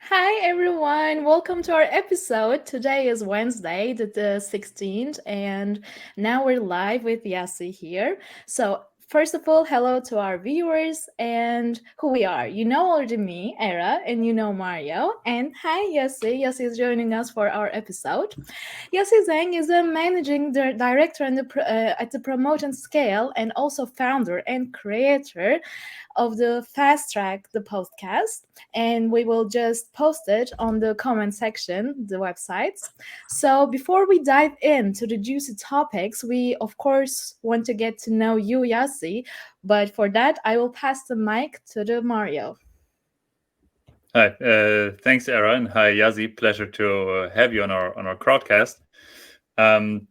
Hi everyone, welcome to our episode. Today is Wednesday, the 16th, and now we're live with Yasi here. So, first of all, hello to our viewers and who we are. You know already me, Era, and you know Mario. And hi, Yasi. Yasi is joining us for our episode. Yasi Zhang is a managing director at the promotion scale and also founder and creator of the Fast Track, the podcast, and we will just post it on the comment section, the websites. So before we dive into the juicy topics, we of course want to get to know you, Yasi. But for that, I will pass the mic to the Mario. Hi, thanks, Era, and hi, Yasi. Pleasure to have you on our crowdcast. Um,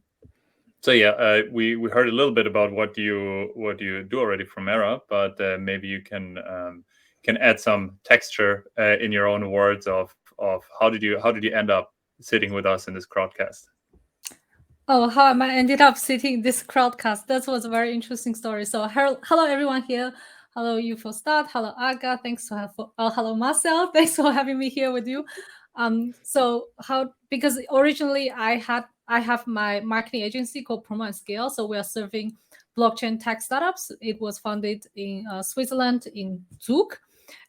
we heard a little bit about what you do already from Era, but maybe you can add some texture in your own words of how did you end up sitting with us in this crowdcast. Oh, how am I ended up sitting in this crowdcast? That was a very interesting story. So, hello everyone here. Hello, UFOstart. Hello, Aga. Thanks for hello, Marcel. Thanks for having me here with you. So how because originally I have my marketing agency called Promo and Scale. So we are serving blockchain tech startups. It was founded in Switzerland in Zug.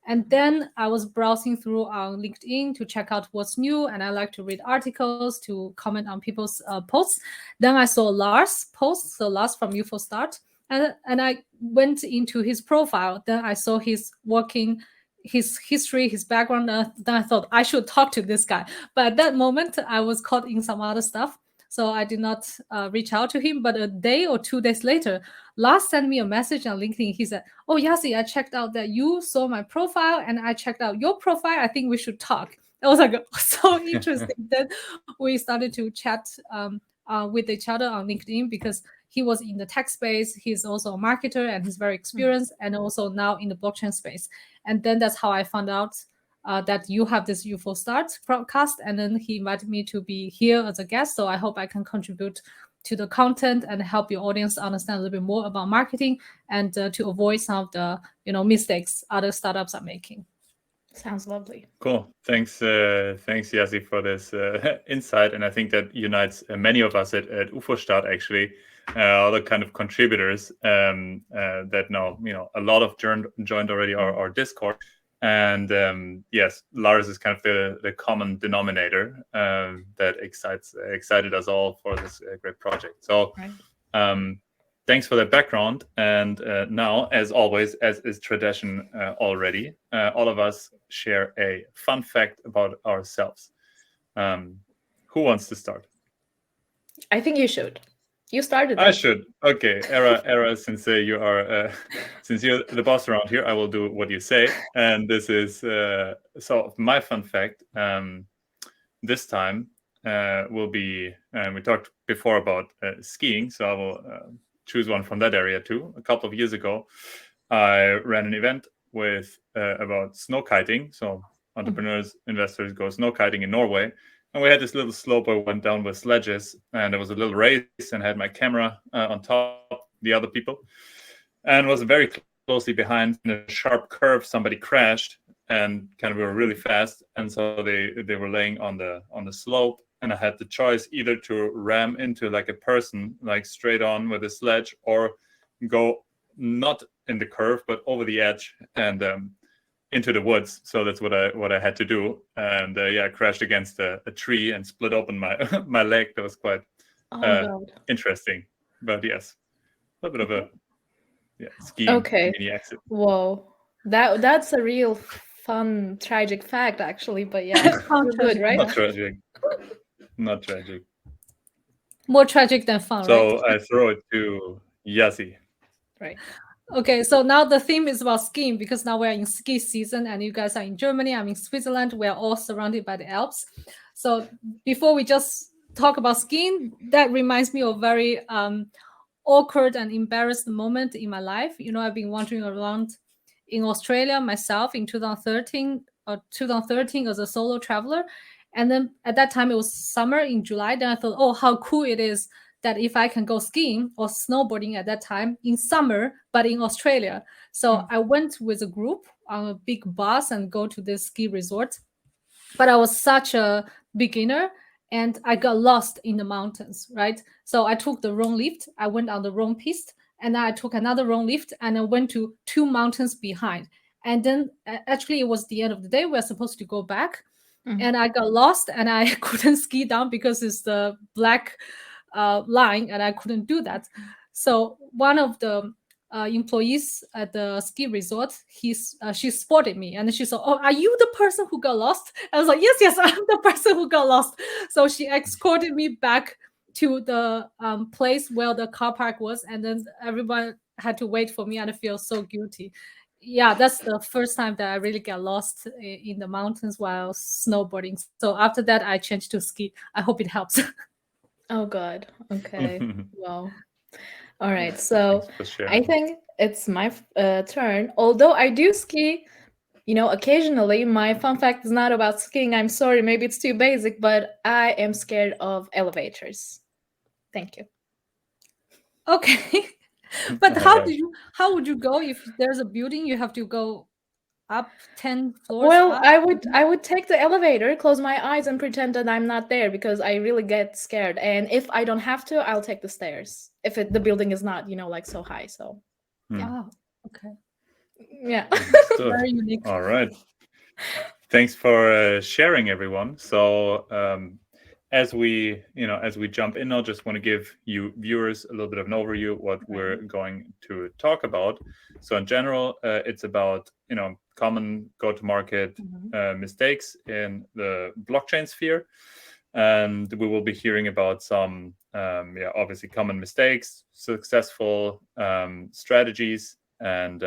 And then I was browsing through on LinkedIn to check out what's new, and I like to read articles to comment on people's posts. Then I saw Lars' post, so Lars from UFOstart, and I went into his profile. Then I saw his working, his history, his background. Then I thought I should talk to this guy. But at that moment, I was caught in some other stuff. So I did not reach out to him. But a day or 2 days later, Lars sent me a message on LinkedIn. He said, "Oh, Yasi, I checked out that you saw my profile and I checked out your profile. I think we should talk." It was like so interesting. Then we started to chat with each other on LinkedIn because he was in the tech space. He's also a marketer and he's very experienced, and also now in the blockchain space. And then that's how I found out that you have this UFOstart broadcast, and then he invited me to be here as a guest. So I hope I can contribute to the content and help your audience understand a little bit more about marketing and to avoid some of the mistakes other startups are making. Sounds lovely. Cool. Thanks, Yasi, for this insight. And I think that unites many of us at UFOstart, actually, other kind of contributors that now, a lot of joined already our Discord. And yes, Lars is kind of the common denominator that excited us all for this great project. So thanks for that background. And now, as always, as is tradition already, all of us share a fun fact about ourselves. Who wants to start? I think you should. You started. I should. Okay, Era. Since you are, since you're the boss around here, I will do what you say. And this is so my fun fact. This time will be. We talked before about skiing, so I will choose one from that area too. A couple of years ago, I ran an event with about snow kiting. So entrepreneurs, investors go snow kiting in Norway. And we had this little slope where we went down with sledges, and there was a little race, and I had my camera on top the other people, and was very closely behind. In a sharp curve, somebody crashed, and kind of we were really fast, and so they were laying on the slope, and I had the choice either to ram into like a person, like straight on with a sledge, or go not in the curve but over the edge and into the woods. So that's what I had to do, and I crashed against a tree and split open my my leg. That was quite interesting, but yes, a little bit of a skiing mini accident. Whoa, that's a real fun tragic fact, actually. But yeah, good, right? Not tragic. More tragic than fun, so right? I throw it to Yasi. Right. Okay, so now the theme is about skiing because now we're in ski season and you guys are in Germany, I'm in Switzerland, we're all surrounded by the Alps. So before we just talk about skiing, that reminds me of very awkward and embarrassed moment in my life. I've been wandering around in Australia myself in 2013 as a solo traveler. And then at that time, it was summer in July. Then I thought, oh, how cool it is that if I can go skiing or snowboarding at that time in summer, but in Australia. So I went with a group on a big bus and go to this ski resort. but I was such a beginner and I got lost in the mountains, right? So I took the wrong lift, I went on the wrong piste, and I took another wrong lift and I went to two mountains behind. And then actually, it was the end of the day. We were supposed to go back, and I got lost and I couldn't ski down because it's the black line and I couldn't do that. So one of the employees at the ski resort, she spotted me and she said, "Oh, are you the person who got lost?" I was like, "Yes, yes, I'm the person who got lost." So she escorted me back to the place where the car park was, and then everyone had to wait for me, and I feel so guilty. Yeah, that's the first time that I really get lost in the mountains while snowboarding. So after that, I changed to ski. I hope it helps. Oh God. Okay. Thanks Wow. All right. So for I sharing. think it's my turn. Although I do ski, occasionally. My fun fact is not about skiing. I'm sorry, maybe it's too basic, but I am scared of elevators. Thank you. Okay. But All right. how would you go if there's a building you have to go up 10 floors Well, up? I would take the elevator, close my eyes, and pretend that I'm not there because I really get scared. And if I don't have to, I'll take the stairs. If the building is not, like so high. So yeah, Oh, okay. yeah. Understood. Very unique. All right. Thanks for sharing, everyone. So as we jump in, I just want to give you viewers a little bit of an overview what we're going to talk about. So in general, it's about common go-to-market mistakes in the blockchain sphere, and we will be hearing about some obviously common mistakes, successful strategies, and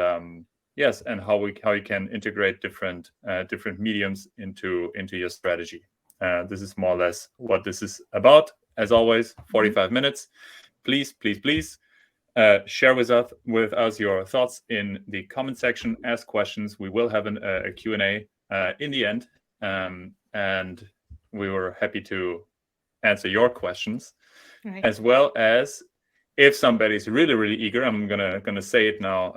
yes, and how you can integrate different mediums into your strategy. This is more or less what this is about. As always, 45 minutes. Please share with us your thoughts in the comment section. Ask questions. We will have a Q&A in the end, and we were happy to answer your questions, as well as if somebody's really, really eager. I'm gonna say it now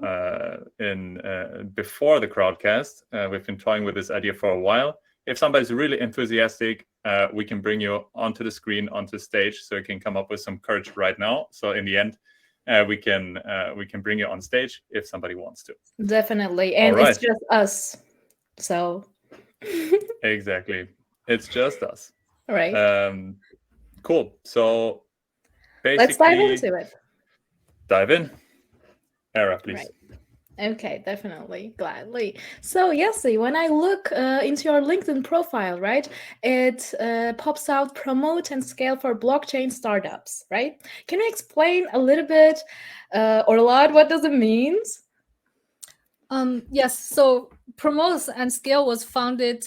before the crowdcast. We've been toying with this idea for a while. If somebody's really enthusiastic, we can bring you onto the screen, onto stage, so you can come up with some courage right now. So in the end, we can bring you on stage if somebody wants to. Definitely, and right. It's just us. So exactly, it's just us. Right. Cool. So basically, let's dive into it. Dive in, Era, please. Right. Okay, definitely, gladly. So, Yasi, when I look into your LinkedIn profile, right, it pops out promote and scale for blockchain startups, right? Can you explain a little bit or a lot what does it mean? Yes, so Promote and Scale was founded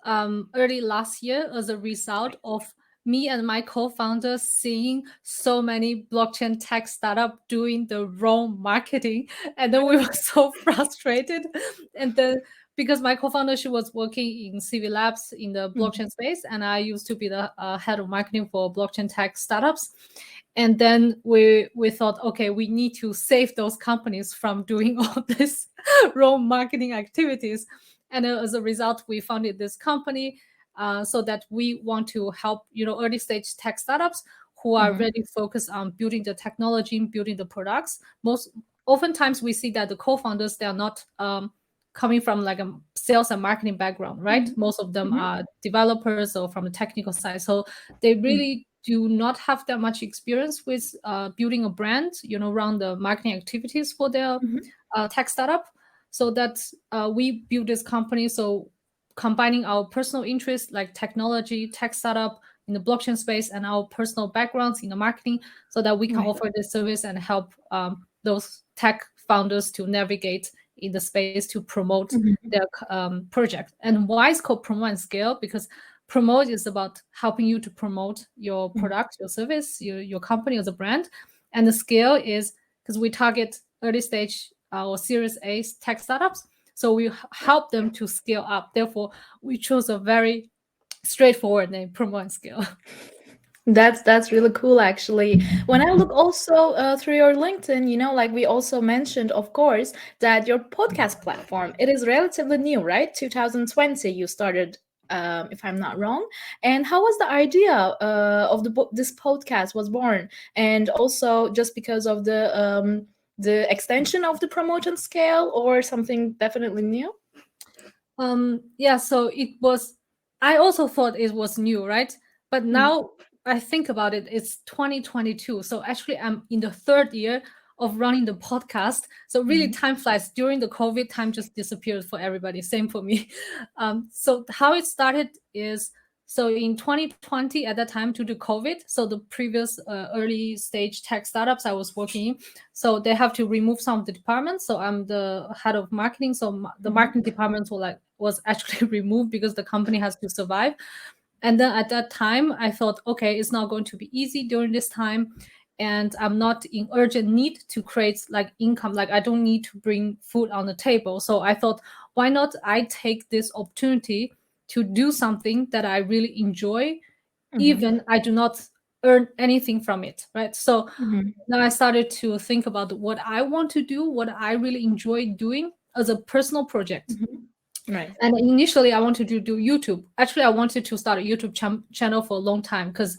early last year as a result of me and my co-founders seeing so many blockchain tech startup doing the wrong marketing, and then we were so frustrated. And then because my co-founder, she was working in CV Labs in the blockchain space, and I used to be the head of marketing for blockchain tech startups. And then we thought, okay, we need to save those companies from doing all this wrong marketing activities. And as a result, we founded this company so that we want to help early stage tech startups who are really focused on building the technology, building the products. Oftentimes we see that the co-founders, they are not coming from like a sales and marketing background, right? Most of them are developers or from the technical side. So they really do not have that much experience with building a brand, around the marketing activities for their tech startup. So that we build this company. So combining our personal interests like technology, tech startup in the blockchain space, and our personal backgrounds in the marketing, so that we can offer this service and help those tech founders to navigate in the space to promote their project. And why it's called Promote and Scale? Because promote is about helping you to promote your product, your service, your company as a brand. And the scale is because we target early stage or Series A tech startups. So we help them to scale up. Therefore, we chose a very straightforward name, Promote and Scale. That's really cool, actually. When I look also through your LinkedIn, like we also mentioned, of course, that your podcast platform, it is relatively new, right? 2020 you started if I'm not wrong. And how was the idea of this podcast was born? And also, just because of the extension of the promotion scale, or something definitely new? Yeah, so it was, I also thought it was new, right? But now I think about it, it's 2022. So actually, I'm in the third year of running the podcast. So really, time flies. During the COVID, time just disappeared for everybody. Same for me. So how it started is, so in 2020, at that time, due to COVID, so the previous early stage tech startups I was working in, so they have to remove some of the departments. So I'm the head of marketing. So the marketing departments was actually removed because the company has to survive. And then at that time, I thought, okay, it's not going to be easy during this time. And I'm not in urgent need to create like income. Like I don't need to bring food on the table. So I thought, why not I take this opportunity to do something that I really enjoy, even I do not earn anything from it, right? So now I started to think about what I want to do, what I really enjoy doing as a personal project. Right. And initially, I wanted to do YouTube. Actually, I wanted to start a YouTube channel for a long time because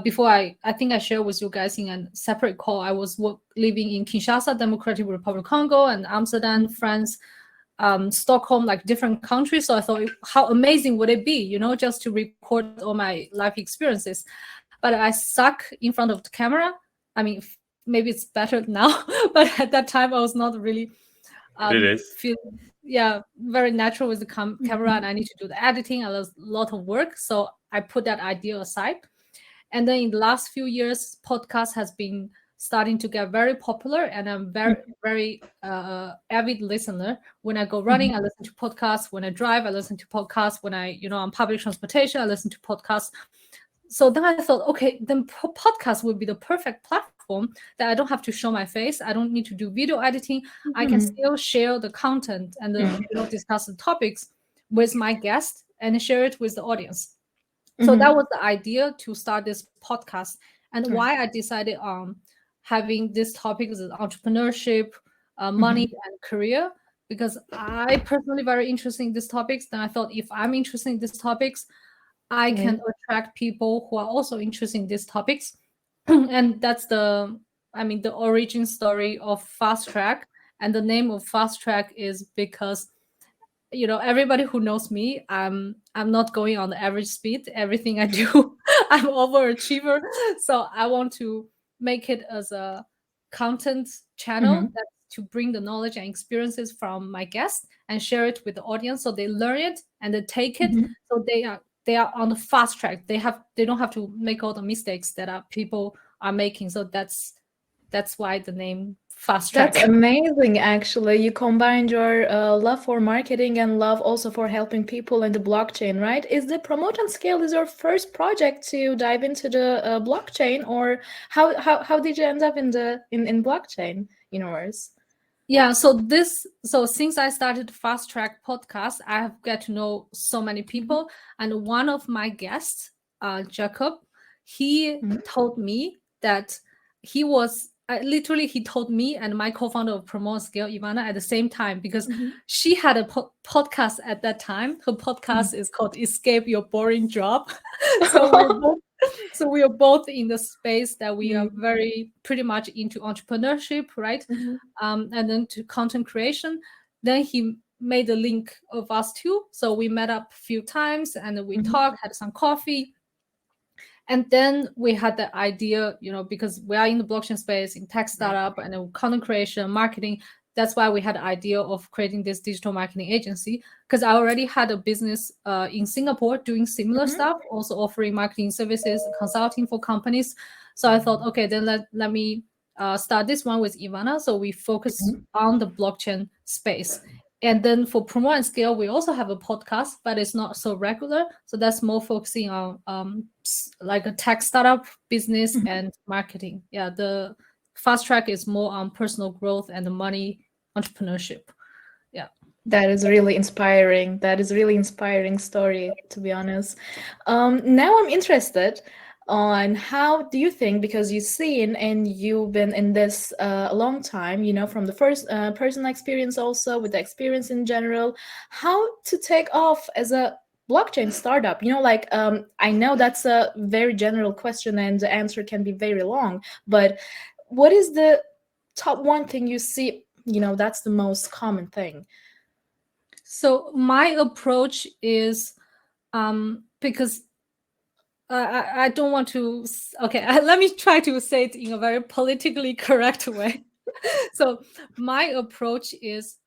before I think I shared with you guys in a separate call, I was living in Kinshasa, Democratic Republic of Congo, and Amsterdam, France, Stockholm, like different countries. So I thought, how amazing would it be, just to record all my life experiences. But I suck in front of the camera. I mean, maybe it's better now, but at that time I was not really It is. feel very natural with the camera, and I need to do the editing. A lot of work, so I put that idea aside. And then in the last few years, podcast has been starting to get very popular, and I'm very avid listener. When I go running, I listen to podcasts. When I drive, I listen to podcasts. When I on public transportation, I listen to podcasts. So then I thought, okay, then podcast would be the perfect platform that I don't have to show my face. I don't need to do video editing. I can still share the content and discuss the topics with my guest and share it with the audience. So that was the idea to start this podcast, and why I decided on having this topic is entrepreneurship, money, and career, because I personally very interested in these topics. Then I thought, if I'm interested in these topics, I can attract people who are also interested in these topics. And that's the origin story of Fast Track. And the name of Fast Track is because everybody who knows me, I'm not going on the average speed. Everything I do, I'm overachiever. So I want to make it as a content channel that's to bring the knowledge and experiences from my guests and share it with the audience, so they learn it and they take it. So they are on the fast track. They don't have to make all the mistakes that people are making. So that's why the name Fast Track. That's amazing, actually. You combined your love for marketing and love also for helping people in the blockchain, right? Is the Promote Scale is your first project to dive into the blockchain, or how did you end up in blockchain universe? Yeah, so since I started Fast Track podcast, I have got to know so many people, and one of my guests, Jacob, he told me that he was literally he told me and my co-founder of Promote Scale, Ivana, at the same time, because she had a podcast at that time. Her podcast is called Escape Your Boring Job. So we are both in the space that we are very pretty much into entrepreneurship, right? And then to content creation. Then he made a link of us two. So we met up a few times and we talked, had some coffee. And then we had the idea, because we are in the blockchain space, in tech startup, and then content creation, marketing. That's why we had the idea of creating this digital marketing agency, because I already had a business in Singapore doing similar stuff, also offering marketing services, consulting for companies. So I thought, okay, then let me start this one with Ivana. So we focus on the blockchain space. And then for Promote and Scale, we also have a podcast, but it's not so regular. So that's more focusing on like a tech startup business and marketing. Yeah, the Fast Track is more on personal growth and money entrepreneurship. Yeah. That is really inspiring. That is really inspiring story, to be honest. Now I'm interested on how do you think, because you've seen and you've been in this a long time, from the first personal experience, also with the experience in general, how to take off as a blockchain startup? Like, I know that's a very general question and the answer can be very long, but what is the top one thing you see, that's the most common thing? So my approach is because I don't want to. Okay, let me try to say it in a very politically correct way. So my approach is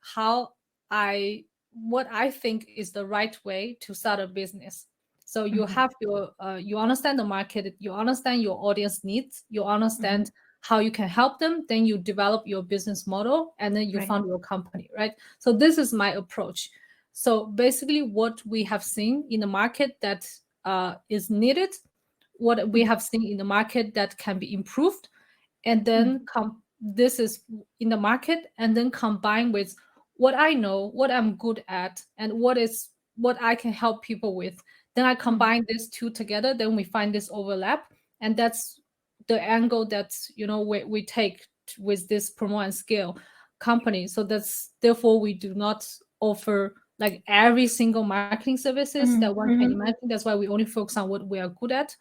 what I think is the right way to start a business. So you Mhm. have your you understand the market, you understand your audience needs, you understand how you can help them, then you develop your business model, and then you Right. found your company, right? So this is my approach. So basically, what we have seen in the market that is needed, what we have seen in the market that can be improved, and then this is in the market, and then combine with what I know, what I'm good at, and what I can help people with. Then I combine these two together. Then we find this overlap, and that's the angle that we take with this promote and scale company. So that's therefore we do not offer like every single marketing services that one can imagine. That's why we only focus on what we are good at.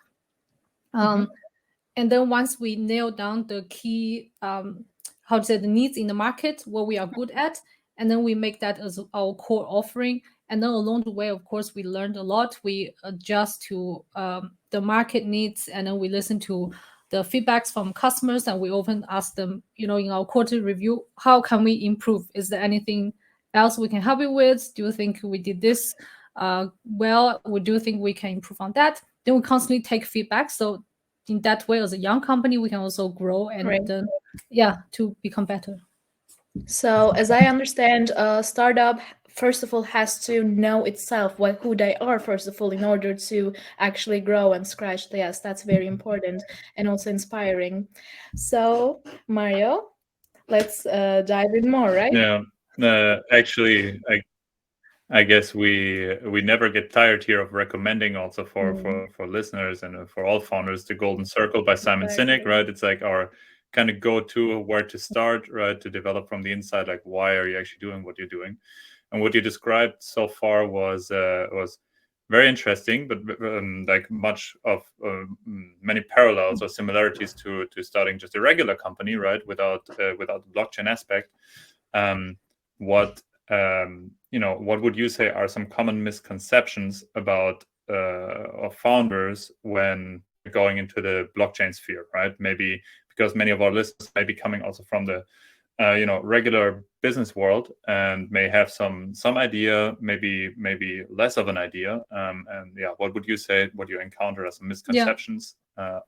And then once we nail down the key how to say the needs in the market, what we are good at, and then we make that as our core offering. And then along the way, of course, we learned a lot. We adjust to the market needs, and then we listen to the feedbacks from customers, and we often ask them, in our quarterly review, how can we improve? Is there anything else we can help you with? Do you think we did this well? We do think we can improve on that. Then we constantly take feedback. So in that way, as a young company, we can also grow and Right. to become better. So, as I understand, a startup first of all has to know itself who they are first of all in order to actually grow and scratch. Yes, that's very important and also inspiring. So, Mario, let's dive in more, right? Yeah. Actually, I guess we never get tired here of recommending also for listeners and for all founders the Golden Circle by Simon Sinek, Exactly. right? It's like our kind of go-to where to start, right? To develop from the inside, like why are you actually doing what you're doing? And what you described so far was very interesting, but like much of many parallels or similarities to starting just a regular company, right? Without the blockchain aspect. What what would you say are some common misconceptions about of founders when going into the blockchain sphere, right? Maybe because many of our listeners may be coming also from the regular business world and may have some idea, maybe less of an idea. And yeah, what would you say? What you encounter as misconceptions? I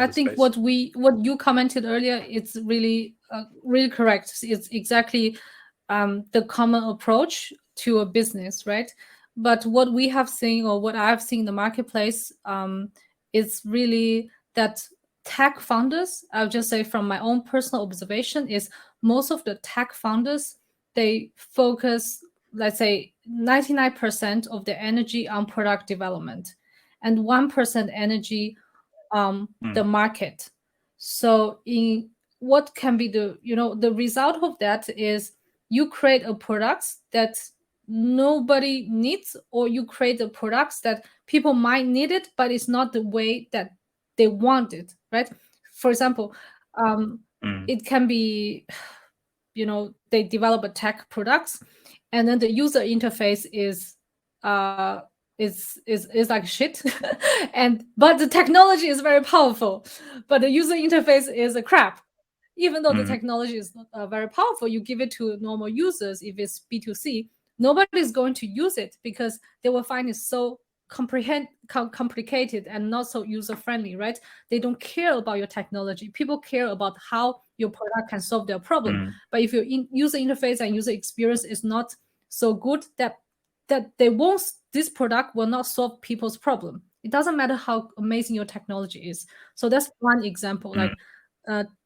think space? what you commented earlier, it's really really correct. It's exactly the common approach to a business, right? But what we have seen, or what I've seen in the marketplace, is really that tech founders, I'll just say from my own personal observation, is most of the tech founders, they focus, let's say, 99% of their energy on product development and 1% energy the market. So in what can be the result of that is you create a product that nobody needs, or you create a product that people might need it, but it's not the way that they want it, right? For example, it can be, they develop a tech products, and then the user interface is like shit, and but the technology is very powerful, but the user interface is a crap. Even though the technology is very powerful, you give it to normal users. If it's B2C, nobody's going to use it because they will find it so complicated and not so user friendly, right? They don't care about your technology. People care about how your product can solve their problem. But if your user interface and user experience is not so good, that this product will not solve people's problem. It doesn't matter how amazing your technology is. So that's one example. Like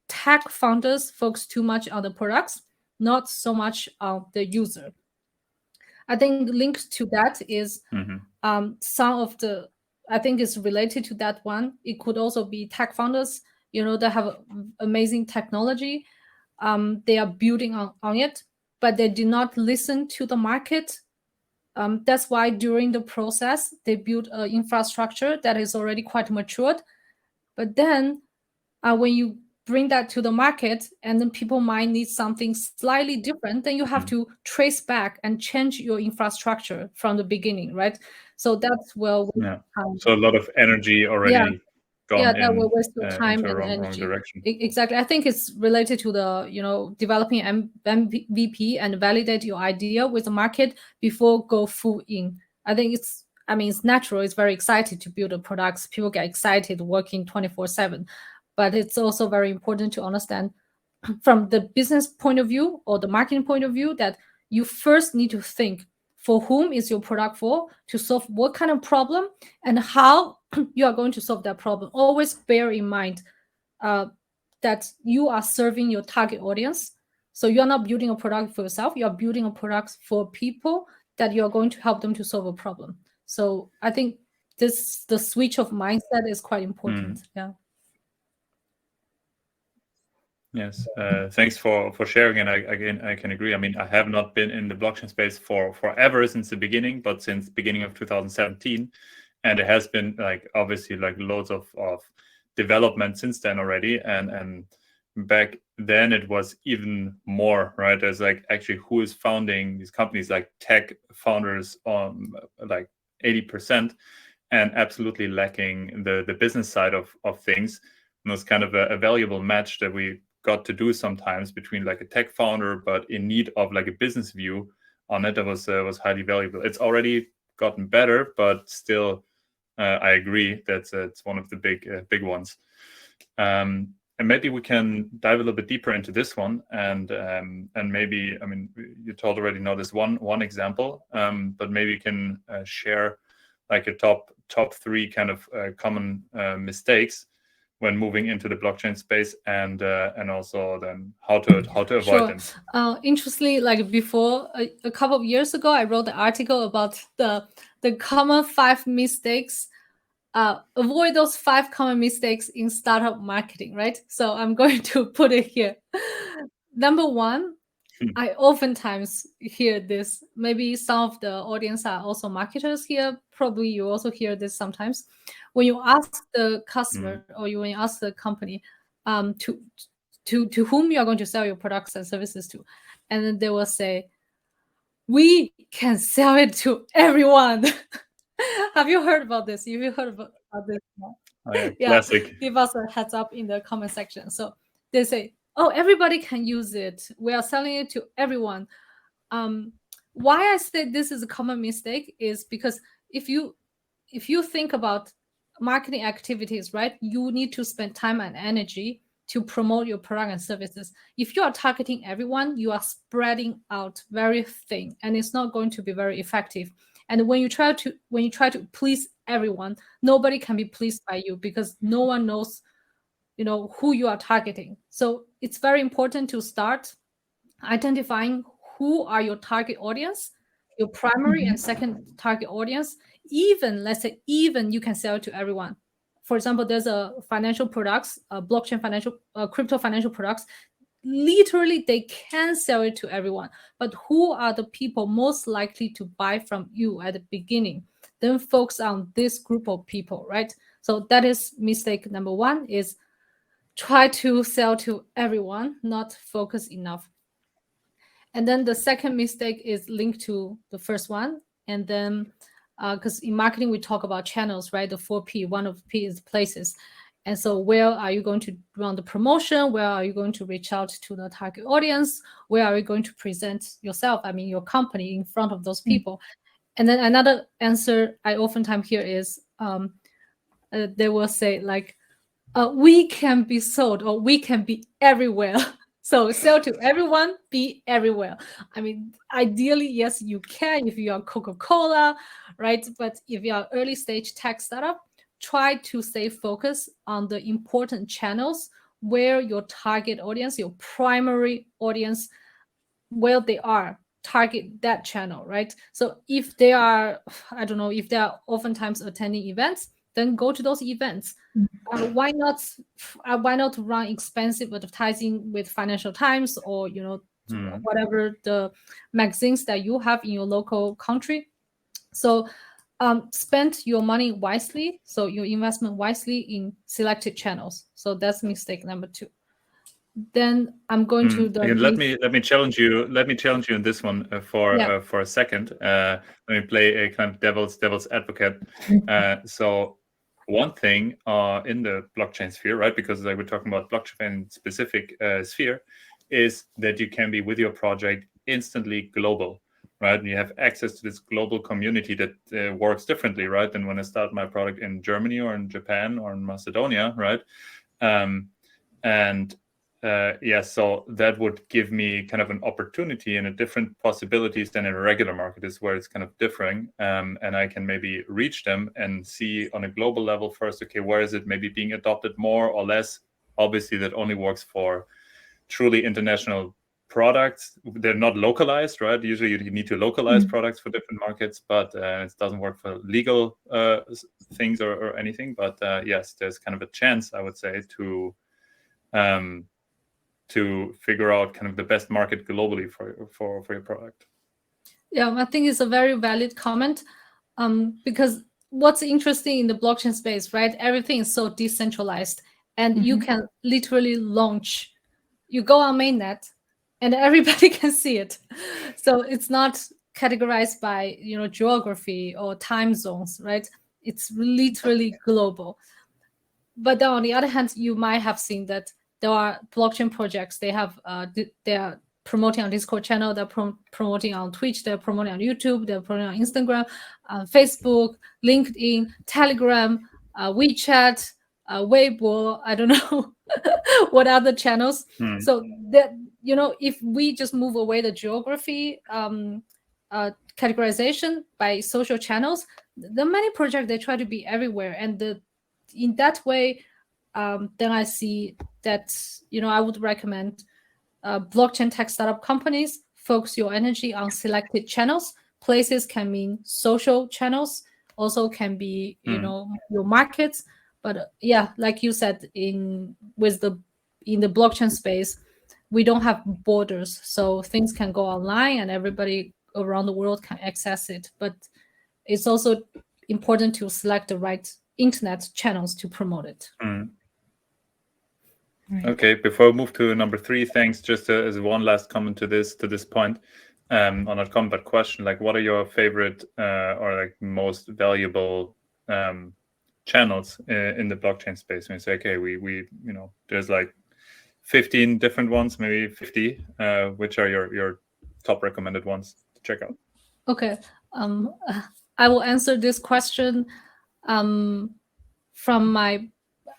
tech founders focus too much on the products, not so much on the user. I think linked to that is some of the, I think it's related to that one. It could also be tech founders, they have amazing technology. They are building on it, but they do not listen to the market that's why during the process, they build an infrastructure that is already quite matured. But then when you bring that to the market and then people might need something slightly different, then you have to trace back and change your infrastructure from the beginning, right? So that's where so a lot of energy already gone that will waste your time into a and wrong energy. direction. Exactly. I think it's related to the developing MVP and validate your idea with the market before go full in. I think it's natural. It's very exciting to build a products. People get excited working 24/7, but it's also very important to understand from the business point of view or the marketing point of view that you first need to think for whom is your product for, to solve what kind of problem, and how you are going to solve that problem. Always bear in mind that you are serving your target audience. So you're not building a product for yourself, you're building a product for people that you're going to help them to solve a problem. So I think the switch of mindset is quite important. Yes, thanks for sharing. And I can agree. I mean, I have not been in the blockchain space for forever since the beginning, but since beginning of 2017, and it has been obviously loads of development since then already. And back then it was even more, right? There's actually who is founding these companies, tech founders on 80%, and absolutely lacking the business side of things. And it was kind of a valuable match that we got to do sometimes between a tech founder, but in need of a business view on it. That was highly valuable. It's already gotten better, but still, I agree that it's one of the big ones. And maybe we can dive a little bit deeper into this one, and maybe, I mean, you told already know this one example, but maybe you can share a top three kind of common mistakes when moving into the blockchain space, and also then how to avoid them. Interestingly, before a couple of years ago, I wrote an article about the common 5 mistakes. Avoid those 5 common mistakes in startup marketing, right? So I'm going to put it here. Number 1, I oftentimes hear this. Maybe some of the audience are also marketers here. Probably you also hear this sometimes. When you ask the customer or when you ask the company to whom you are going to sell your products and services to, and then they will say, we can sell it to everyone. Have you heard about this? Have you heard about this? Classic. Give us a heads up in the comment section. So they say, oh, everybody can use it. We are selling it to everyone. Why I say this is a common mistake is because if you think about marketing activities, right, you need to spend time and energy to promote your product and services. If you are targeting everyone, you are spreading out very thin, and it's not going to be very effective. And when you try to please everyone, nobody can be pleased by you because no one knows, who you are targeting. So it's very important to start identifying who are your target audience, your primary and second target audience. Let's say you can sell to everyone. For example, there's a financial products, blockchain financial, crypto financial products. Literally, they can sell it to everyone. But who are the people most likely to buy from you at the beginning? Then focus on this group of people, right? So that is mistake number 1, is try to sell to everyone, not focus enough. And then the second mistake is linked to the first one. And then, because in marketing, we talk about channels, right? The 4P, one of P is places. And so where are you going to run the promotion? Where are you going to reach out to the target audience? Where are you going to present yourself, your company, in front of those people? And then another answer I oftentimes hear is they will say we can be sold, or we can be everywhere. So sell to everyone, be everywhere. Ideally, yes, you can if you are Coca-Cola, right? But if you are early stage tech startup, try to stay focused on the important channels where your target audience, your primary audience, where they are. Target that channel, right? So if they are, I don't know, if they are oftentimes attending events, then go to those events. Why not run expensive advertising with Financial Times or whatever the magazines that you have in your local country? So spend your money wisely, so your investment wisely in selected channels. So that's mistake number 2. Then I'm going to the Again, let me challenge you. Let me challenge you in this one for a second. Let me play a kind of devil's advocate. So one thing in the blockchain sphere, right? Because like we're talking about blockchain specific sphere, is that you can be with your project instantly global, right? And you have access to this global community that works differently, right, than when I start my product in Germany or in Japan or in Macedonia, right? So that would give me kind of an opportunity and a different possibilities than in a regular market, is where it's kind of differing. And I can maybe reach them and see on a global level first, okay, where is it maybe being adopted more or less? Obviously, that only works for truly international products. They're not localized, right? Usually you need to localize products for different markets, but it doesn't work for legal things or anything. But yes, there's kind of a chance, I would say, to figure out kind of the best market globally for your product. Yeah, I think it's a very valid comment, because what's interesting in the blockchain space, right? Everything is so decentralized, and you can literally launch. You go on mainnet, and everybody can see it. So it's not categorized by geography or time zones, right? It's literally global. But then on the other hand, you might have seen that there are blockchain projects. They have they are promoting on Discord channel. They're promoting on Twitch. They're promoting on YouTube. They're promoting on Instagram, Facebook, LinkedIn, Telegram, WeChat, Weibo. I don't know what other channels. So that if we just move away the geography categorization by social channels, the many projects, they try to be everywhere, and in that way, then I see that I would recommend blockchain tech startup companies focus your energy on selected channels. Places can mean social channels, also can be your markets. But yeah, like you said, in the blockchain space, we don't have borders, so things can go online and everybody around the world can access it. But it's also important to select the right internet channels to promote it. Right. Okay, before we move to number 3, thanks. Just as one last comment to this point, or not comment, but question, like, what are your favorite or like most valuable channels in the blockchain space? When you say, okay, we there's like 15 different ones, maybe 50. Which are your top recommended ones to check out? Okay, I will answer this question from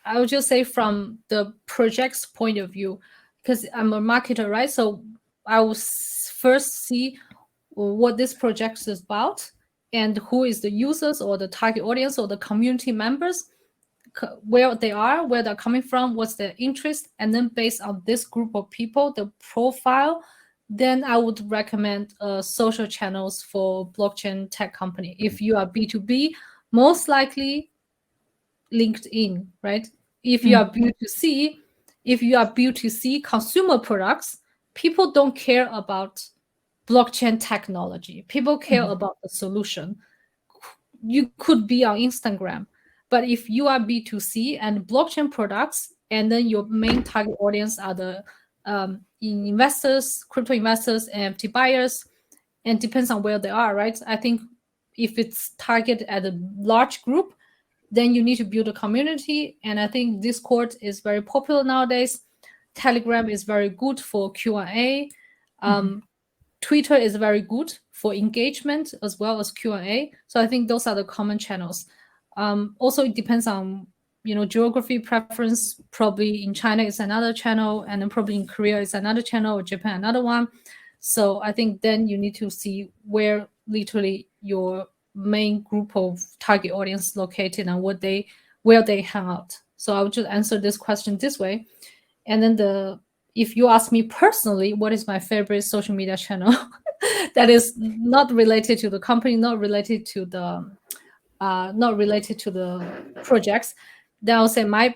I would just say from the project's point of view, because I'm a marketer, right? So I will first see what this project is about and who is the users or the target audience or the community members, where they are, where they're coming from, what's their interest. And then based on this group of people, the profile, then I would recommend social channels for blockchain tech company. If you are B2B, most likely LinkedIn, right? If you are B2C consumer products, people don't care about blockchain technology. People care about the solution. You could be on Instagram, but if you are B2C and blockchain products, and then your main target audience are the investors, crypto investors, NFT buyers, and depends on where they are, right? I think if it's targeted at a large group, then you need to build a community. And I think Discord is very popular nowadays. Telegram is very good for Q&A. Twitter is very good for engagement as well as Q&A. So I think those are the common channels. Also, it depends on geography preference. Probably in China is another channel, and then probably in Korea is another channel, or Japan another one. So I think then you need to see where literally your main group of target audience located and where they hang out. So I would just answer this question this way. And then if you ask me personally, what is my favorite social media channel that is not related to the company, not related to the projects, then I'll say my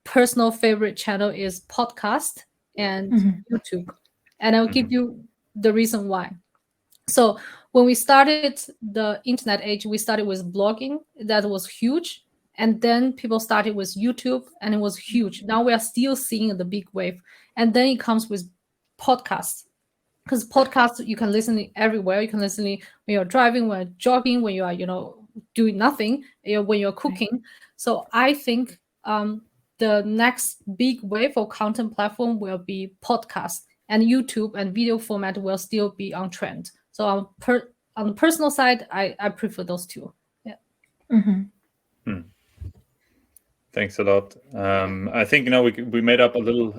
personal favorite channel is podcast and YouTube. And I'll give you the reason why. So when we started the internet age, we started with blogging. That was huge. And then people started with YouTube, and it was huge. Now we are still seeing the big wave. And then it comes with podcasts, because podcasts you can listen it everywhere. You can listen it when you're driving, when you're jogging, when you are doing nothing, when you're cooking. So I think the next big wave of content platform will be podcast, and YouTube and video format will still be on trend. So on the personal side, I prefer those two. Yeah. Thanks a lot. I think we made up a little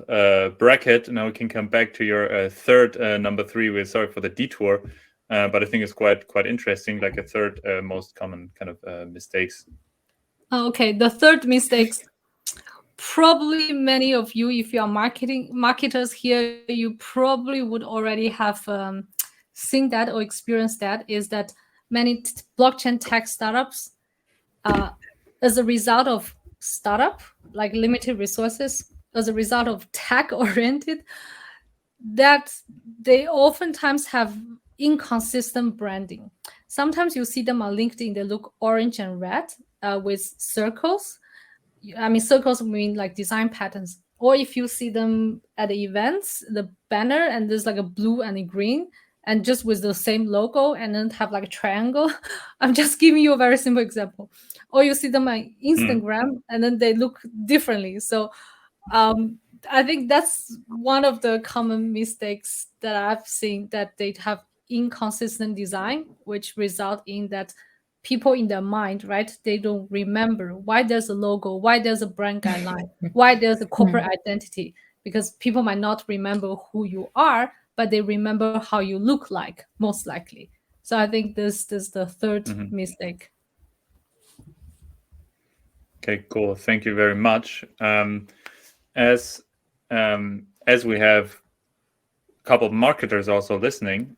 bracket. Now we can come back to your third number 3. We're sorry for the detour, but I think it's quite interesting. Like a third most common kind of mistakes. Okay, the third mistakes. Probably many of you, if you are marketers here, you probably would already have seen that or experienced that. Is that many blockchain tech startups, as a result of startup, like limited resources, as a result of tech oriented, that they oftentimes have inconsistent branding. Sometimes you see them on LinkedIn, they look orange and red with circles. I mean, circles mean like design patterns. Or if you see them at the events, the banner, and there's like a blue and a green, and just with the same logo, and then have like a triangle. I'm just giving you a very simple example. Or you see them on Instagram, and then they look differently. So I think that's one of the common mistakes that I've seen, that they have inconsistent design, which result in that people in their mind, right? They don't remember why there's a logo, why there's a brand guideline, why there's a corporate identity, because people might not remember who you are, but they remember how you look like, most likely. So I think this is the third mistake. Okay, cool. Thank you very much. As we have a couple of marketers also listening,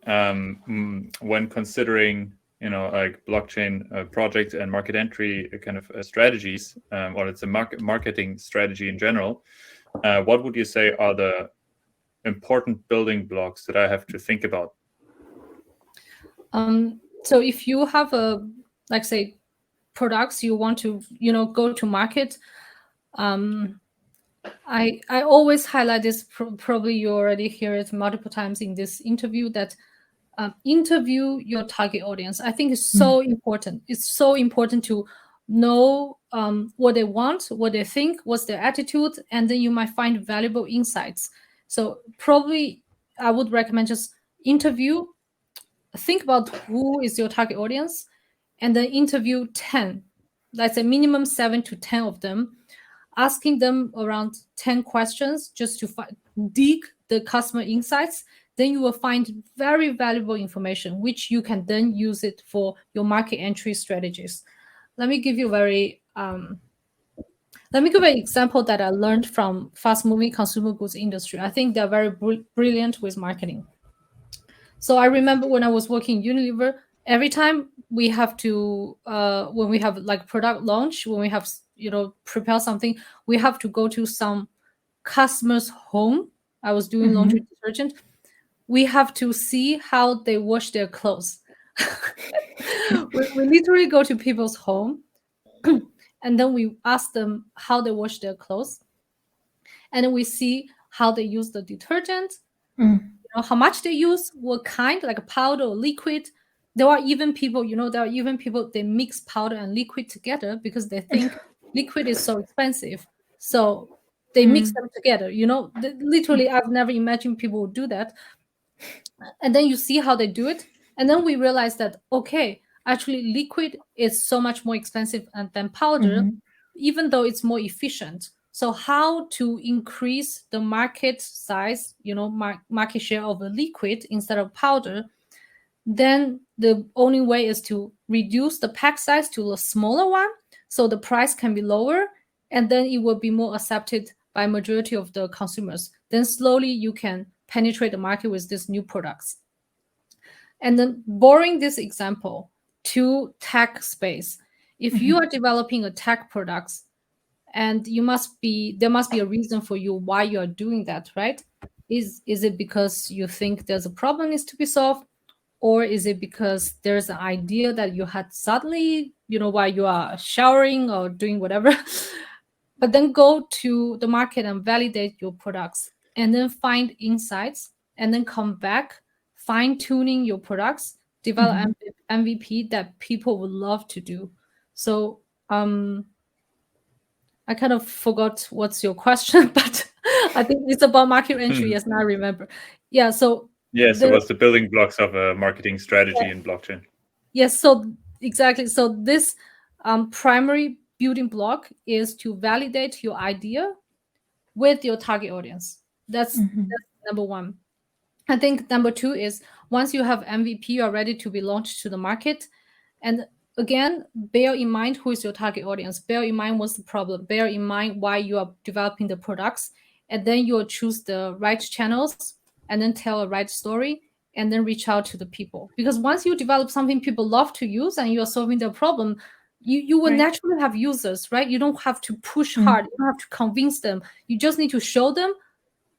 when considering like blockchain projects and market entry kind of strategies, or it's a marketing strategy in general, what would you say are the important building blocks that I have to think about? So if you have like say products you want to go to market, I always highlight this. Probably you already hear it multiple times in this interview, that interview your target audience. I think is so important. It's so important to know what they want, what they think, what's their attitude, and then you might find valuable insights. So probably I would recommend just interview, think about who is your target audience, and then interview 10, let's say minimum 7 to 10 of them, asking them around 10 questions just to dig the customer insights. Then you will find very valuable information, which you can then use it for your market entry strategies. Let me give you an example that I learned from fast-moving consumer goods industry. I think they're very brilliant with marketing. So I remember when I was working in Unilever, every time we have to, when we have like product launch, when we have, prepare something, we have to go to some customer's home. I was doing laundry detergent. We have to see how they wash their clothes. we literally go to people's home and then we ask them how they wash their clothes. And then we see how they use the detergent, how much they use, what kind, like powder or liquid. There are even people, they mix powder and liquid together because they think liquid is so expensive. So they mix them together, literally, I've never imagined people would do that. And then you see how they do it. And then we realize that, okay, actually liquid is so much more expensive than powder, even though it's more efficient. So how to increase the market size, market share of a liquid instead of powder, then the only way is to reduce the pack size to a smaller one, so the price can be lower, and then it will be more accepted by majority of the consumers. Then slowly you can penetrate the market with these new products. And then borrowing this example to tech space, if you are developing a tech products, and there must be a reason for you why you are doing that, right? Is it because you think there's a problem needs to be solved, or is it because there's an idea that you had suddenly, while you are showering or doing whatever? But then go to the market and validate your products, and then find insights, and then come back, fine tuning your products, develop MVP that people would love to do. So I kind of forgot what's your question, but I think it's about market entry. Yes, now I remember. Yeah. So yes, it was the building blocks of a marketing strategy in blockchain. Yes. So exactly. So this primary building block is to validate your idea with your target audience. That's number one. I think number two is once you have MVP, you are ready to be launched to the market. And again, bear in mind who is your target audience. Bear in mind what's the problem. Bear in mind why you are developing the products. And then you'll choose the right channels and then tell a right story and then reach out to the people. Because once you develop something people love to use and you are solving their problem, you will naturally have users, right? You don't have to push hard. You don't have to convince them. You just need to show them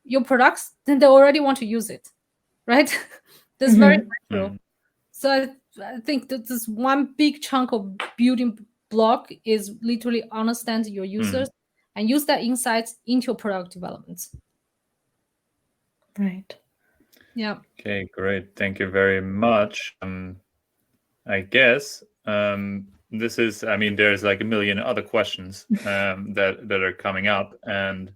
your products, then they already want to use it, right? That's very natural. So I think that this one big chunk of building block is literally understand your users and use that insights into your product development. Right. Yeah. Okay, great. Thank you very much. I guess this is, I mean, there's like a million other questions that are coming up. And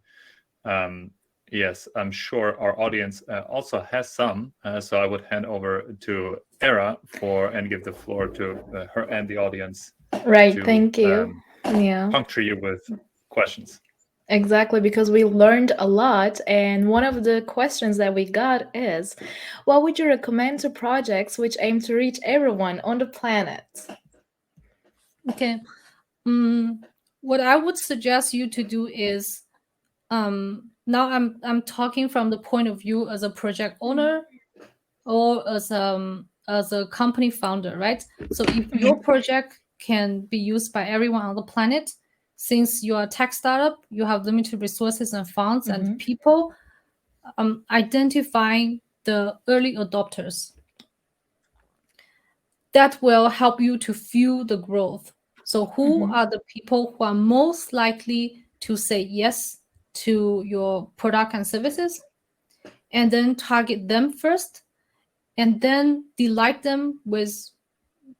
yes, I'm sure our audience also has some. So I would hand over to Era and give the floor to her and the audience. Right. Thank you. Puncture you with questions. Exactly, because we learned a lot. And one of the questions that we got is, what would you recommend to projects which aim to reach everyone on the planet? Okay. What I would suggest you to do is, now I'm talking from the point of view as a project owner or as a company founder, right? So if your project can be used by everyone on the planet, since you're a tech startup, you have limited resources and funds and people, identifying the early adopters. That will help you to fuel the growth. So who are the people who are most likely to say yes to your product and services? And then target them first, and then delight them with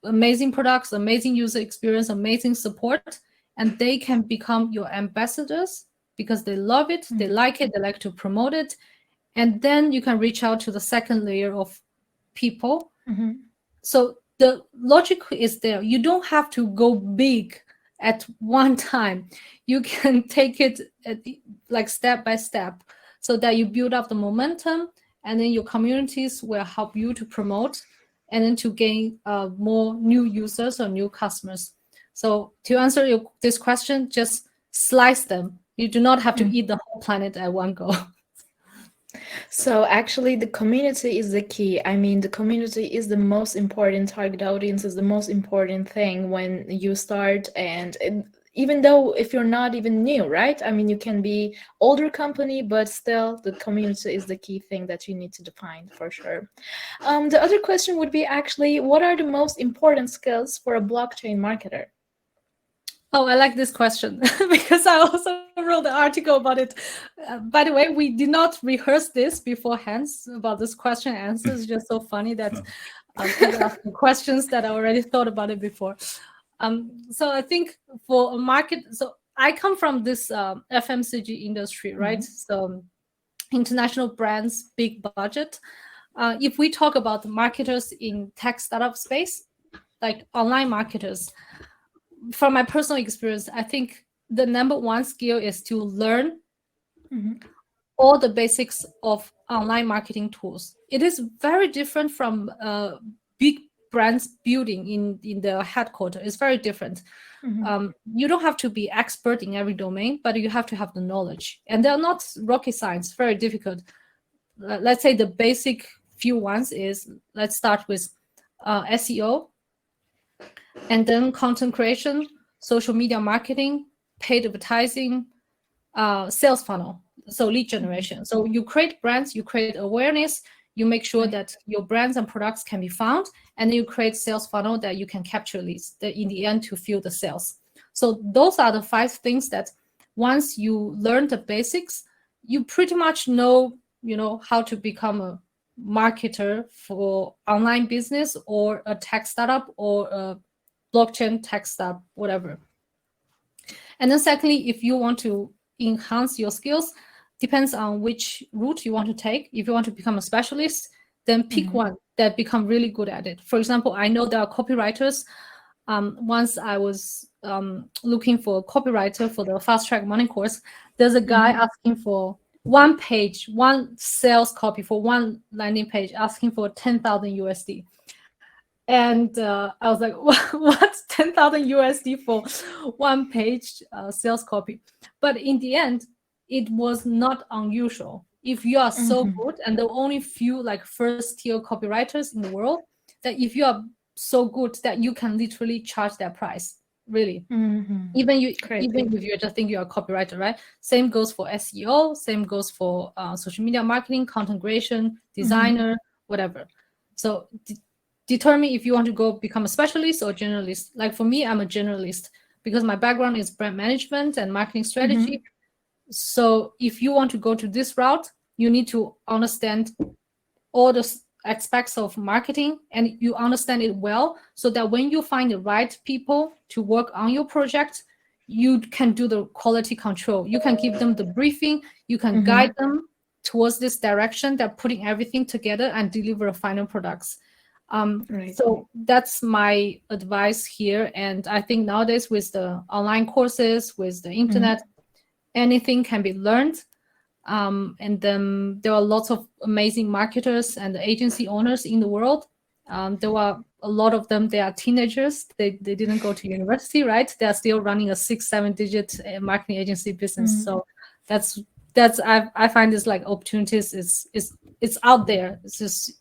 amazing products, amazing user experience, amazing support, and they can become your ambassadors because they love it, they like it, they like to promote it. And then you can reach out to the second layer of people. So the logic is there. You don't have to go big at one time. You can take it like step by step so that you build up the momentum, and then your communities will help you to promote and then to gain more new users or new customers. So to answer this question, just slice them. You do not have to eat the whole planet at one go. So actually the community is the key. I mean, the community is the most important target audience, is the most important thing when you start. And even though if you're not even new, right? I mean, you can be older company, but still the community is the key thing that you need to define for sure. The other question would be actually, what are the most important skills for a blockchain marketer? Oh, I like this question because I also wrote an article about it. By the way, we did not rehearse this beforehand about this question and answer. It's just so funny that I'm asking questions that I already thought about it before. So I think for a market, so I come from this FMCG industry, right? So international brands, big budget. If we talk about marketers in tech startup space, like online marketers, from my personal experience, I think the number one skill is to learn all the basics of online marketing tools. It is very different from big brands building in the headquarters. It's very different. You don't have to be expert in every domain, but you have to have the knowledge. And they're not rocket science, very difficult. Let's say the basic few ones is, let's start with SEO, and then content creation, social media marketing, paid advertising, sales funnel, so lead generation. So you create brands, you create awareness, You make sure Right. that your brands and products can be found, and then you create sales funnel that you can capture leads that in the end to fuel the sales. So those are the 5 things that once you learn the basics, you pretty much know, how to become a marketer for online business or a tech startup or a blockchain tech startup, whatever. And then secondly, if you want to enhance your skills, depends on which route you want to take. If you want to become a specialist, then pick one that become really good at it. For example, I know there are copywriters. Once I was looking for a copywriter for the Fast Track Money course, there's a guy asking for one page, one sales copy for one landing page, asking for 10,000 USD. And I was like, what's 10,000 USD for one page sales copy? But in the end, it was not unusual. If you are so good, and there are only few like first tier copywriters in the world, that if you are so good that you can literally charge that price, really. Even if you just think you're a copywriter, right? Same goes for SEO, same goes for social media marketing, content creation, designer, whatever. So determine if you want to go become a specialist or generalist. Like for me, I'm a generalist because my background is brand management and marketing strategy. So if you want to go to this route, you need to understand all the aspects of marketing and you understand it well, so that when you find the right people to work on your project, you can do the quality control. You can give them the briefing, you can guide them towards this direction, that putting everything together and deliver final products. So that's my advice here. And I think nowadays with the online courses, with the internet, anything can be learned. And then there are lots of amazing marketers and agency owners in the world. There are a lot of them, they are teenagers. They didn't go to university, right? They are still running a 6-7 digit marketing agency business. So that's I find this like opportunities it's out there. It's just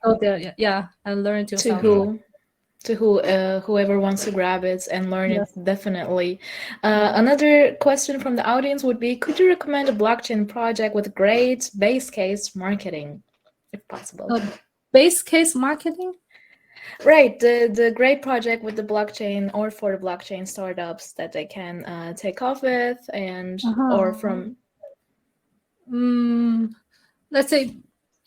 out there, yeah, and learn it yourself. Whoever wants to grab it and learn it, definitely. Another question from the audience would be, could you recommend a blockchain project with great base case marketing, if possible? Base case marketing? Right, the great project with the blockchain or for the blockchain startups that they can take off with, and or from... let's say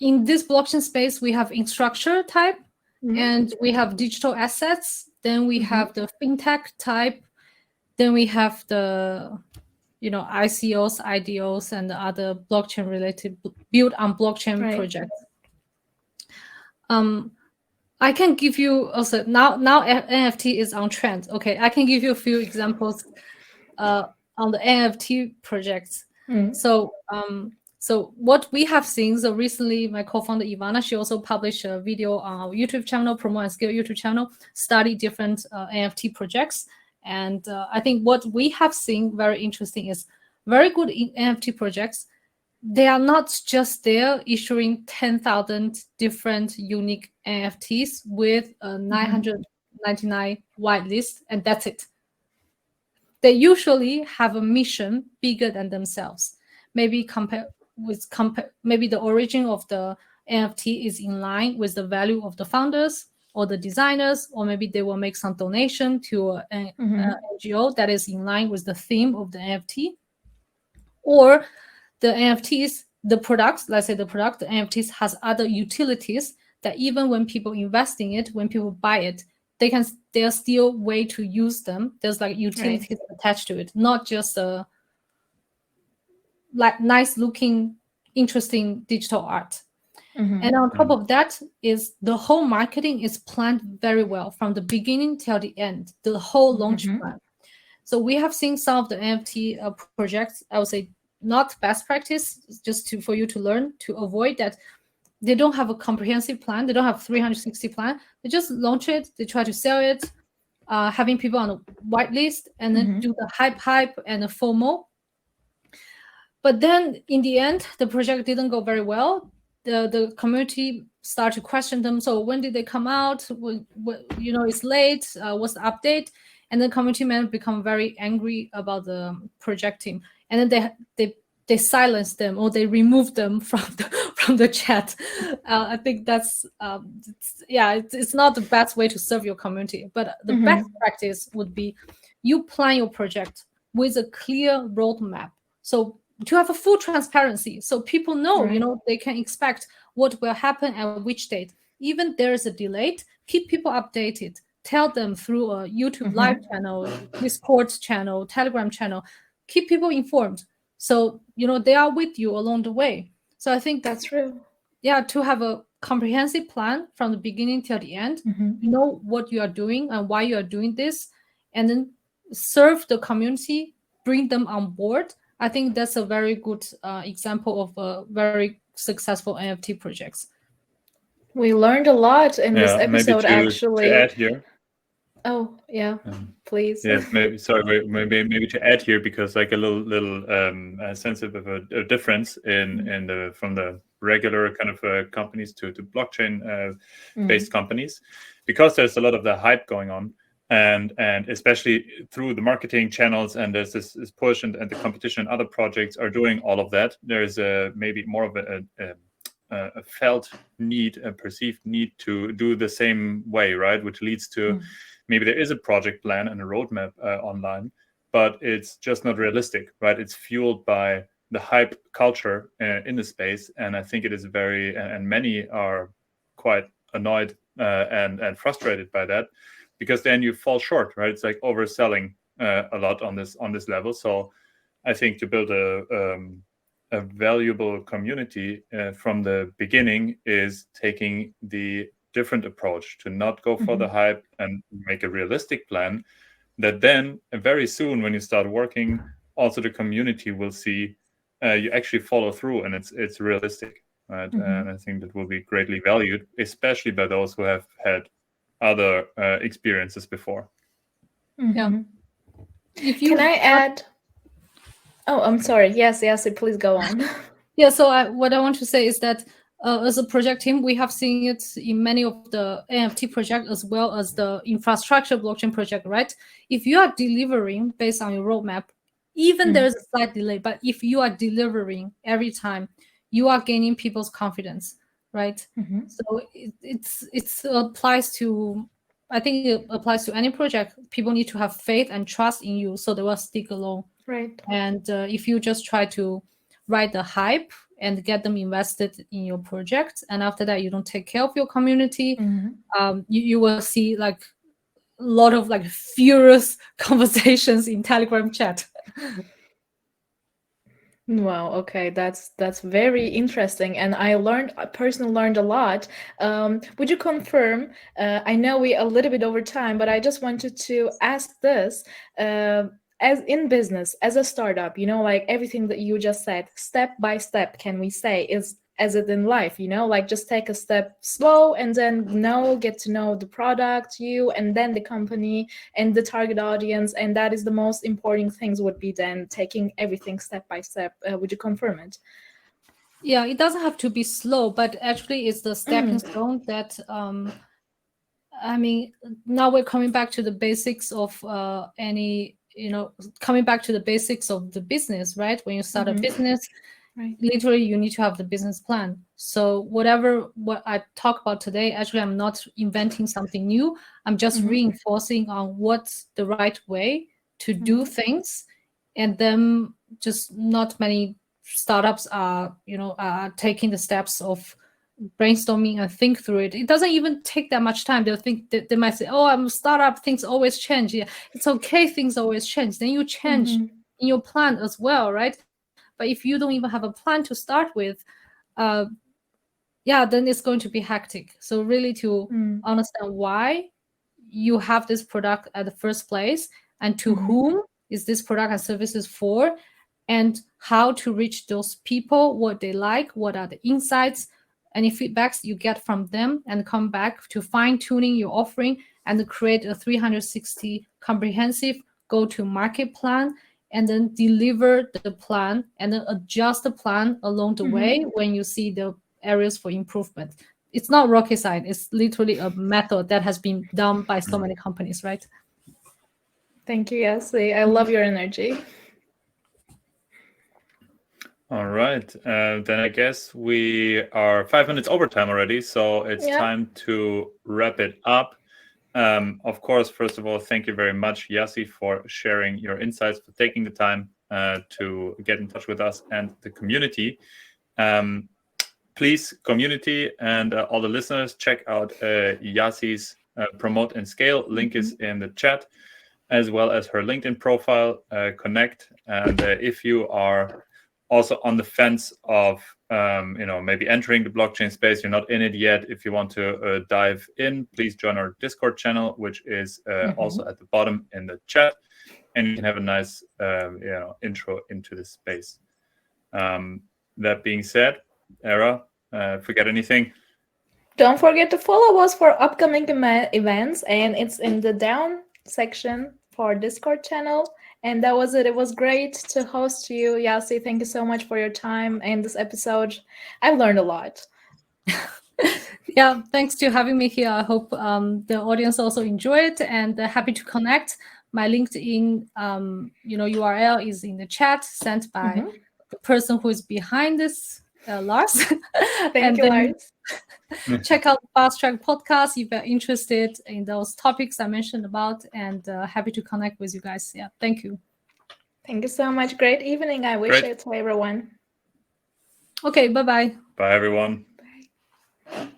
in this blockchain space, we have infrastructure type, and we have digital assets. Then we have the fintech type. Then we have the, ICOs, IDOs, and the other blockchain related built on blockchain projects. I can give you also now NFT is on trend. Okay, I can give you a few examples on the NFT projects. So what we have seen, so recently my co-founder Ivana, she also published a video on our YouTube channel, Promote and Scale YouTube channel, study different NFT projects. And I think what we have seen very interesting is very good NFT projects. They are not just there issuing 10,000 different unique NFTs with a 999 whitelist, and that's it. They usually have a mission bigger than themselves. Maybe maybe the origin of the NFT is in line with the value of the founders or the designers, or maybe they will make some donation to an NGO that is in line with the theme of the NFT. Or the NFTs, the products, let's say the product, the NFTs has other utilities that even when people invest in it, when people buy it, there's still way to use them. There's like utilities attached to it, not just a like nice looking, interesting digital art. And on top of that is the whole marketing is planned very well from the beginning till the end, the whole launch plan. So we have seen some of the NFT projects, I would say not best practice, just for you to learn, to avoid that. They don't have a comprehensive plan. They don't have 360 plan. They just launch it. They try to sell it, having people on a whitelist, and then do the hype and the FOMO. But then in the end, the project didn't go very well. The community started to question them. So when did they come out? It's late. What's the update? And the community members become very angry about the project team. And then they silence them, or they remove them from from the chat. I think that's it's not the best way to serve your community, but the best practice would be you plan your project with a clear roadmap. So to have a full transparency, so people know, Right. they can expect what will happen at which date. Even there is a delay, keep people updated. Tell them through a YouTube live channel, Discord channel, Telegram channel. Keep people informed. So, they are with you along the way. So I think That's true. yeah, to have a comprehensive plan from the beginning till the end, know what you are doing and why you are doing this, and then serve the community, bring them on board. I think that's a very good example of a very successful NFT projects. We learned a lot in this Maybe episode, to actually. add here. Oh, yeah, please. Yes, maybe to add here, because like a little sense of a difference in the from the regular kind of companies to blockchain based companies, because there's a lot of the hype going on, and especially through the marketing channels, and there's this push, and the competition and other projects are doing all of that. There's maybe more of a felt need, a perceived need to do the same way, right? Which leads to maybe there is a project plan and a roadmap online, but it's just not realistic, right? It's fueled by the hype culture in the space, and I think it is and many are quite annoyed and frustrated by that, because then you fall short, right? It's like overselling a lot on this level. So I think to build a valuable community from the beginning is taking the different approach, to not go for the hype and make a realistic plan that then very soon, when you start working, also the community will see you actually follow through, and it's realistic, right? And I think that will be greatly valued, especially by those who have had other experiences before. Yeah. Can I add? Oh, I'm sorry. Yes, please go on. Yeah, so what I want to say is that as a project team, we have seen it in many of the NFT projects as well as the infrastructure blockchain project, right? If you are delivering based on your roadmap, even there's a slight delay, but if you are delivering every time, you are gaining people's confidence, right? So it applies to, I think it applies to any project. People need to have faith and trust in you, so they will stick along. Right. And if you just try to ride the hype and get them invested in your project, and after that you don't take care of your community, you will see like a lot of like furious conversations in Telegram chat. Wow. Okay, that's very interesting, and I personally learned a lot. Would you confirm? I know we a little bit over time, but I just wanted to ask this. As in business, as a startup, like everything that you just said, step by step, can we say, is as it in life, like just take a step slow, and then get to know the product, you, and then the company and the target audience, and that is the most important things, would be then taking everything step by step. Would you confirm it? Yeah, it doesn't have to be slow, but actually it's the stepping stone that I mean, now we're coming back to the basics of coming back to the basics of the business, right? When you start a business, literally you need to have the business plan. So what I talk about today, actually I'm not inventing something new. I'm just reinforcing on what's the right way to do things. And then just not many startups are taking the steps of brainstorming and think through it. It doesn't even take that much time. They'll think that they might say, "Oh, I'm a startup. Things always change." Yeah, it's okay. Things always change. Then you change in your plan as well, right? But if you don't even have a plan to start with, then it's going to be hectic. So really, to understand why you have this product at the first place, and to whom is this product and services for, and how to reach those people, what they like, what are the insights, any feedbacks you get from them, and come back to fine-tuning your offering and create a 360 comprehensive go-to-market plan, and then deliver the plan and then adjust the plan along the way when you see the areas for improvement. It's not rocket science. It's literally a method that has been done by so many companies, right? Thank you, Yasi. I love your energy. All right. Then I guess we are 5 minutes overtime already, so it's time to wrap it up. Of course, first of all, thank you very much, Yasi, for sharing your insights, for taking the time to get in touch with us and the community. Please, community and all the listeners, check out Yasi's Promote and Scale. Link is in the chat, as well as her LinkedIn profile. Connect. And if you are also on the fence of maybe entering the blockchain space, you're not in it yet, if you want to dive in, please join our Discord channel, which is also at the bottom in the chat, and you can have a nice intro into this space. That being said, Era, forget anything? Don't forget to follow us for upcoming events, and it's in the down section for our Discord channel. And that was it. It was great to host you, Yasi. Thank you so much for your time and this episode. I've learned a lot. Yeah, thanks to having me here. I hope the audience also enjoy it, and happy to connect. My LinkedIn URL is in the chat, sent by the person who is behind this, Lars. Thank you, Lars. Check out the Fast Track podcast if you're interested in those topics I mentioned about, and happy to connect with you guys. Yeah, thank you. Thank you so much. Great evening. I wish it to everyone. Okay, bye-bye. Bye, everyone. Bye.